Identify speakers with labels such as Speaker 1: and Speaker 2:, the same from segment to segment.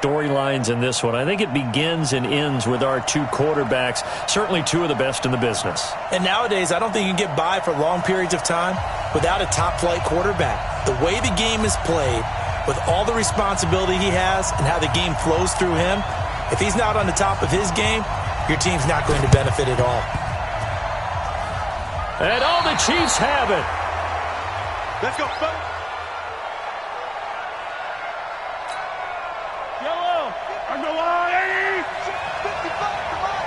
Speaker 1: storylines in this one. I think it begins and ends with our two quarterbacks, certainly two of the best in the business.
Speaker 2: And nowadays, I don't think you can get by for long periods of time without a top-flight quarterback. The way the game is played, with all the responsibility he has and how the game flows through him, if he's not on the top of his game, your team's not going to benefit at all.
Speaker 1: And all the Chiefs have it.
Speaker 3: Let's go, fellas. Yellow. On the line. 55, come on.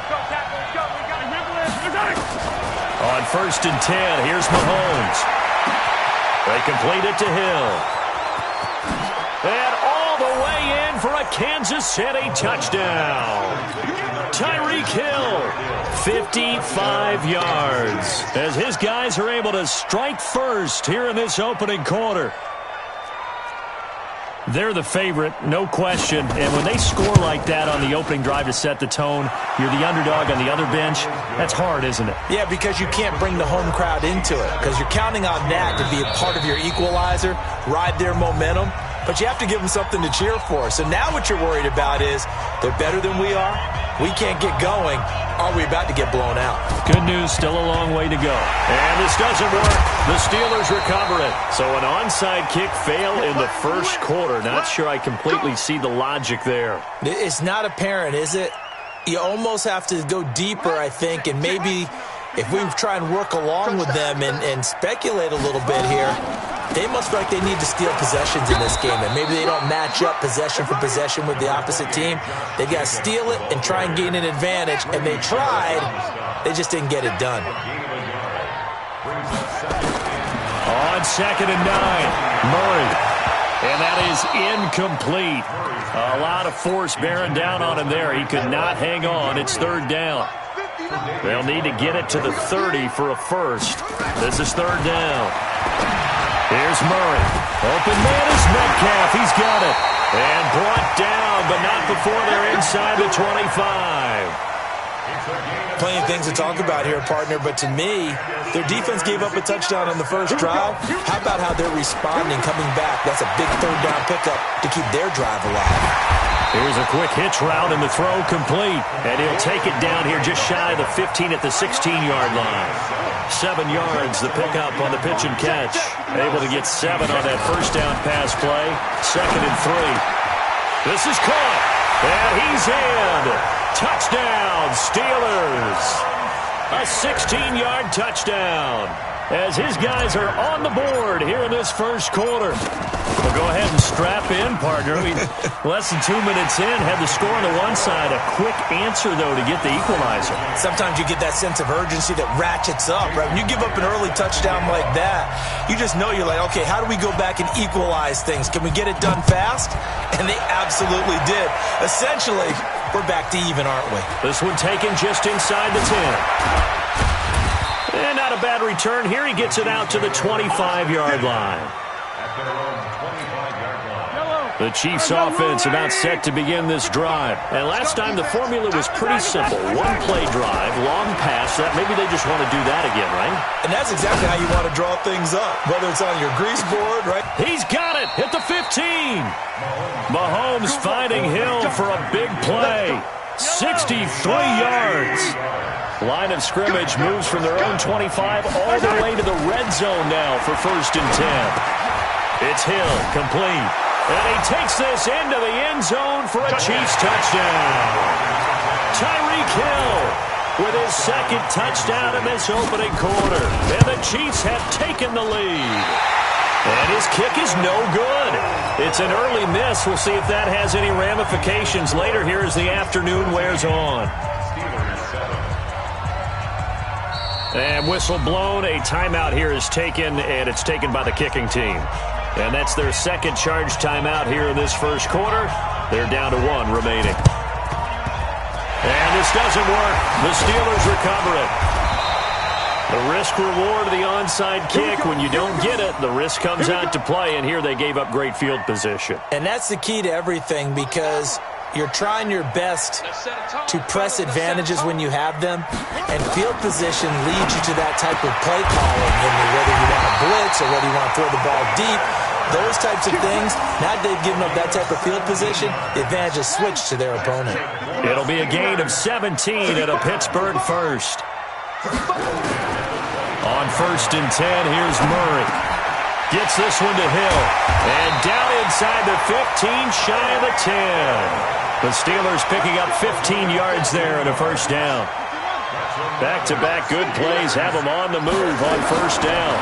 Speaker 3: Go, tackle, let's go. We got to dribble it. We got it.
Speaker 1: On 1st and 10, here's Mahomes. They complete it to Hill. And all the way in for a Kansas City touchdown. Tyreek Hill, 55 yards, as his guys are able to strike first here in this opening quarter. They're the favorite, no question, and when they score like that on the opening drive to set the tone, you're the underdog on the other bench, that's hard, isn't it?
Speaker 2: Yeah, because you can't bring the home crowd into it, because you're counting on that to be a part of your equalizer, ride their momentum, but you have to give them something to cheer for. So now what you're worried about is they're better than we are, we can't get going, are we about to get blown out?
Speaker 1: Good news, still a long way to go. And this doesn't work. The Steelers recover it. So an onside kick fail in the first quarter. Not sure I completely see the logic there.
Speaker 2: It's not apparent, is it? You almost have to go deeper, I think, and maybe if we try and work along with them and speculate a little bit here, they must feel like they need to steal possessions in this game, and maybe they don't match up possession for possession with the opposite team. They've got to steal it and try and gain an advantage, and they tried. They just didn't get it done.
Speaker 1: On 2nd and 9, Murray. And that is incomplete. A lot of force bearing down on him there. He could not hang on. It's 3rd down. They'll need to get it to the 30 for a first. This is 3rd down. Here's Murray. Open man is Metcalf. He's got it. And brought down, but not before they're inside the 25.
Speaker 2: Plenty of things to talk about here, partner, but to me, their defense gave up a touchdown on the first drive. How about how they're responding, coming back? That's a big 3rd down pickup to keep their drive alive.
Speaker 1: Here's a quick hitch route and the throw complete. And he'll take it down here just shy of the 15 at the 16-yard line. 7 yards, the pickup on the pitch and catch. Able to get 7 on that first down pass play. 2nd and 3. This is caught. And he's in. Touchdown, Steelers. A 16-yard touchdown. As his guys are on the board here in this first quarter. Well, go ahead and strap in, partner. Less than 2 minutes in, had the score on the one side. A quick answer, though, to get the equalizer.
Speaker 2: Sometimes you get that sense of urgency that ratchets up, right? When you give up an early touchdown like that, you just know you're like, okay, how do we go back and equalize things? Can we get it done fast? And they absolutely did. Essentially, we're back to even, aren't we?
Speaker 1: This one taken just inside the 10. And not a bad return here. He gets it out to the 25-yard line. The Chiefs offense about set to begin this drive. And last time the formula was pretty simple. One play drive, long pass. That maybe they just want to do that again, right?
Speaker 2: And that's exactly how you want to draw things up, whether it's on your grease board, right?
Speaker 1: He's got it at the 15. Mahomes finding Hill for a big play. 63 yards. Line of scrimmage moves from their own 25 all the way to the red zone now for 1st and 10. It's Hill, complete. And he takes this into the end zone for a Chiefs touchdown. Tyreek Hill with his 2nd touchdown in this opening quarter. And the Chiefs have taken the lead. And his kick is no good. It's an early miss. We'll see if that has any ramifications later here as the afternoon wears on. And whistle blown. A timeout here is taken, and it's taken by the kicking team. And that's their 2nd charge timeout here in this first quarter. They're down to 1 remaining. And this doesn't work. The Steelers recover it. The risk-reward of the onside kick. When you don't get it, the risk comes out to play, and here they gave up great field position.
Speaker 2: And that's the key to everything, because you're trying your best to press advantages when you have them, and field position leads you to that type of play calling, whether you want to blitz or whether you want to throw the ball deep. those types of things, now that they've given up that type of field position, the advantage is switched to their opponent.
Speaker 1: It'll be a gain of 17 and a Pittsburgh first. On 1st and 10, here's Murray. Gets this one to Hill. And down inside the 15, shy of the 10. The Steelers picking up 15 yards there and a first down. Back-to-back good plays have them on the move on first down.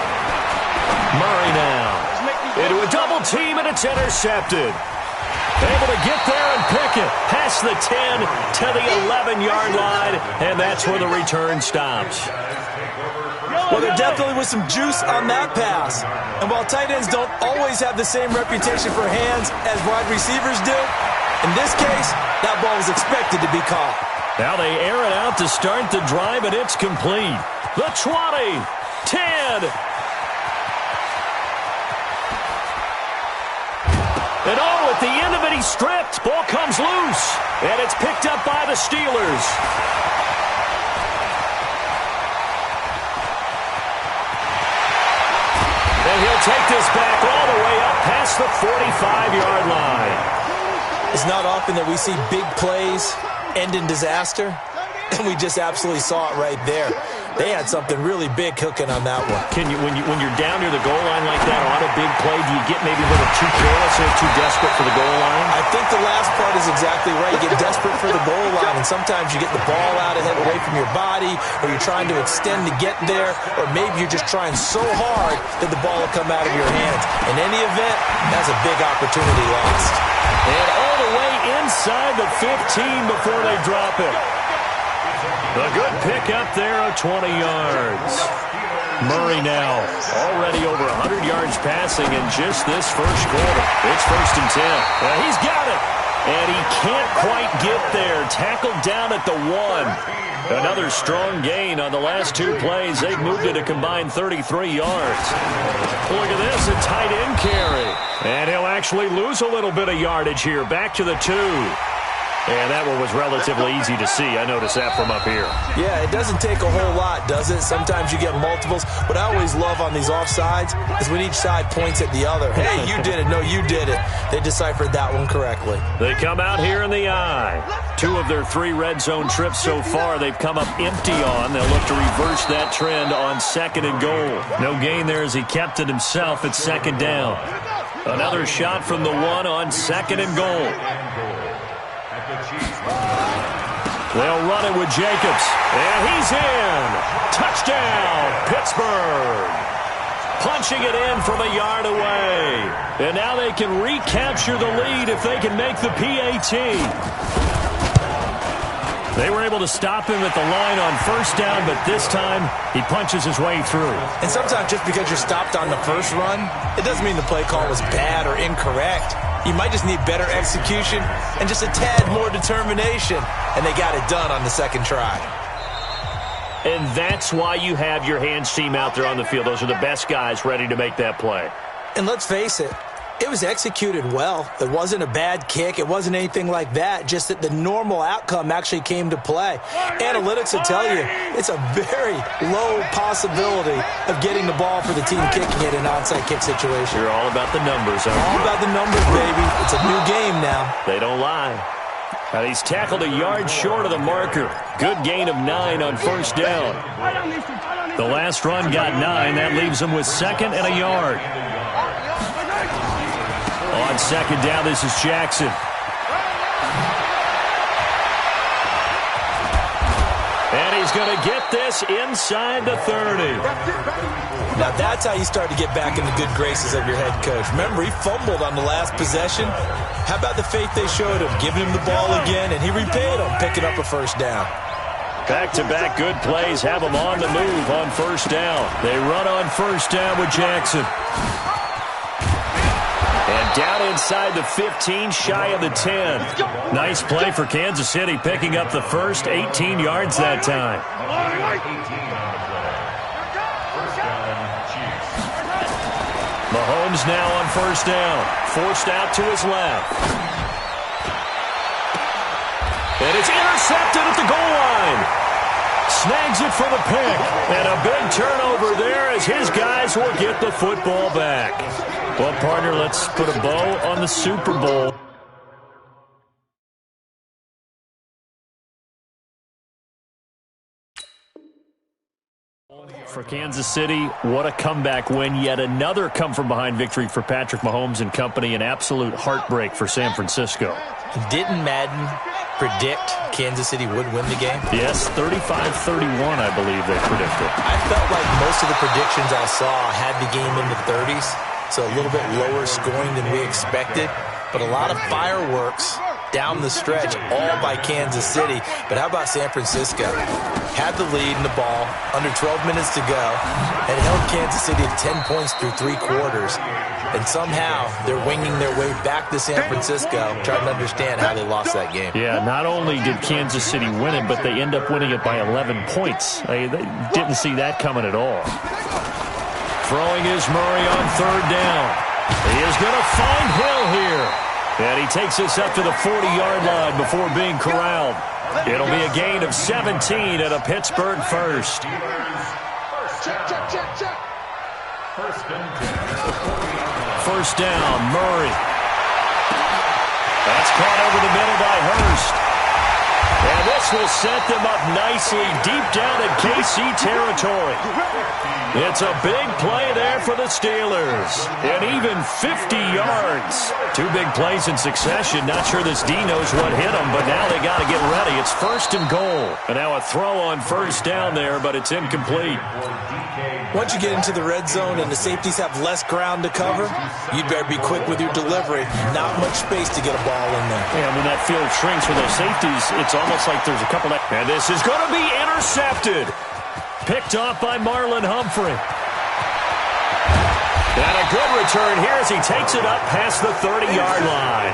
Speaker 1: Murray now into a double team, and it's intercepted. Able to get there and pick it past the 10 to the 11-yard line, and that's where the return stops.
Speaker 2: Well, there definitely was some juice on that pass. And while tight ends don't always have the same reputation for hands as wide receivers do, in this case, that ball was expected to be caught.
Speaker 1: Now they air it out to start the drive, and it's complete. The 20, 10. And at the end of it, he's stripped. Ball comes loose, and it's picked up by the Steelers. And he'll take this back all the way up past the 45-yard line.
Speaker 2: It's not often that we see big plays end in disaster, and we just absolutely saw it right there. They had something really big cooking on that one.
Speaker 1: Can you, when you're down near the goal line like that on a big play, do you get maybe a little too careless or too desperate for the goal line?
Speaker 2: I think the last part is exactly right. You get desperate for the goal line, and sometimes you get the ball out ahead away from your body, or you're trying to extend to get there, or maybe you're just trying so hard that the ball will come out of your hands. In any event, that's a big opportunity lost.
Speaker 1: And all the way inside the 15 before they drop it. A good pick up there of 20 yards. Murray now already over 100 yards passing in just this first quarter. It's 1st and 10. He's got it. And he can't quite get there. Tackled down at the 1. Another strong gain on the last 2 plays. They've moved it a combined 33 yards. Look at this, a tight end carry. And he'll actually lose a little bit of yardage here. Back to the 2. And that one was relatively easy to see. I noticed that from up here.
Speaker 2: Yeah, it doesn't take a whole lot, does it? Sometimes you get multiples. What I always love on these offsides is when each side points at the other. Hey, you did it. No, you did it. They deciphered that one correctly.
Speaker 1: They come out here in the eye. 2 of their 3 red zone trips so far, they've come up empty on. They'll look to reverse that trend on 2nd and goal. No gain there as he kept it himself at 2nd down. Another shot from the 1 on 2nd and goal. They'll run it with Jacobs. And he's in. Touchdown, Pittsburgh. Punching it in from a yard away. And now they can recapture the lead if they can make the PAT. They were able to stop him at the line on 1st down, but this time he punches his way through.
Speaker 2: And sometimes just because you're stopped on the first run, it doesn't mean the play call was bad or incorrect. You might just need better execution and just a tad more determination. And they got it done on the 2nd try.
Speaker 1: And that's why you have your hands team out there on the field. Those are the best guys ready to make that play.
Speaker 2: And let's face it, it was executed well. It wasn't a bad kick. It wasn't anything like that. Just that the normal outcome actually came to play. Analytics will tell you it's a very low possibility of getting the ball for the team kicking it in an onside kick situation.
Speaker 1: You're all about the numbers, aren't you?
Speaker 2: All about the numbers, baby. It's a new game now.
Speaker 1: They don't lie. And he's tackled a yard short of the marker. Good gain of 9 on 1st down. The last run got 9. That leaves him with 2nd and a yard. On 2nd down, this is Jackson. And he's going to get this inside the 30.
Speaker 2: Now that's how you start to get back in the good graces of your head coach. Remember, he fumbled on the last possession. How about the faith they showed him, giving him the ball again, and he repaid him, picking up a 1st down.
Speaker 1: Back-to-back good plays have them on the move on 1st down. They run on 1st down with Jackson. And down inside the 15, shy of the 10. Nice play for Kansas City, picking up the first 18 yards that time. Mahomes now on 1st down. Forced out to his left. And it's intercepted at the goal line. Snags it for the pick. And a big turnover there as his guys will get the football back. Well, partner, let's put a bow on the Super Bowl. For Kansas City, what a comeback win. Yet another come-from-behind victory for Patrick Mahomes and company. An absolute heartbreak for San Francisco.
Speaker 2: Didn't Madden predict Kansas City would win the game?
Speaker 1: Yes, 35-31, I believe they predicted.
Speaker 2: I felt like most of the predictions I saw had the game in the 30s, so a little bit lower scoring than we expected, but a lot of fireworks down the stretch, all by Kansas City. But how about San Francisco? Had the lead in the ball, under 12 minutes to go, and held Kansas City to 10 points through 3 quarters. And somehow they're winging their way back to San Francisco, trying to understand how they lost that game.
Speaker 1: Yeah, not only did Kansas City win it, but they end up winning it by 11 points. They didn't see that coming at all. Throwing is Murray on 3rd down. He is going to find Hill here. And he takes us up to the 40-yard line before being corralled. It'll be a gain of 17 at a Pittsburgh first. First down, Murray. That's caught over the middle by Hurst. And this will set them up nicely deep down in KC territory. It's a big play there for the Steelers. And even 50 yards. 2 big plays in succession. Not sure this D knows what hit them, but now they got to get ready. It's 1st and goal. And now a throw on 1st down there, but it's incomplete.
Speaker 2: Once you get into the red zone and the safeties have less ground to cover, you'd better be quick with your delivery. Not much space to get a ball in there.
Speaker 1: Yeah, when that field shrinks for those safeties, it's almost like there's a couple of... And this is going to be intercepted. Picked off by Marlon Humphrey. And a good return here as he takes it up past the 30-yard line.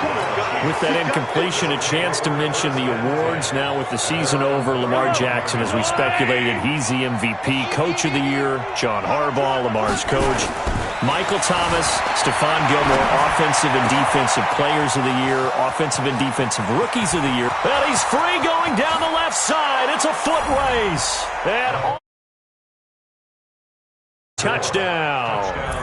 Speaker 1: With that incompletion, a chance to mention the awards. Now with the season over, Lamar Jackson, as we speculated, he's the MVP. Coach of the Year, John Harbaugh, Lamar's coach. Michael Thomas, Stephon Gilmore, Offensive and Defensive Players of the Year, Offensive and Defensive Rookies of the Year. And he's free going down the left side. It's a foot race. And touchdown.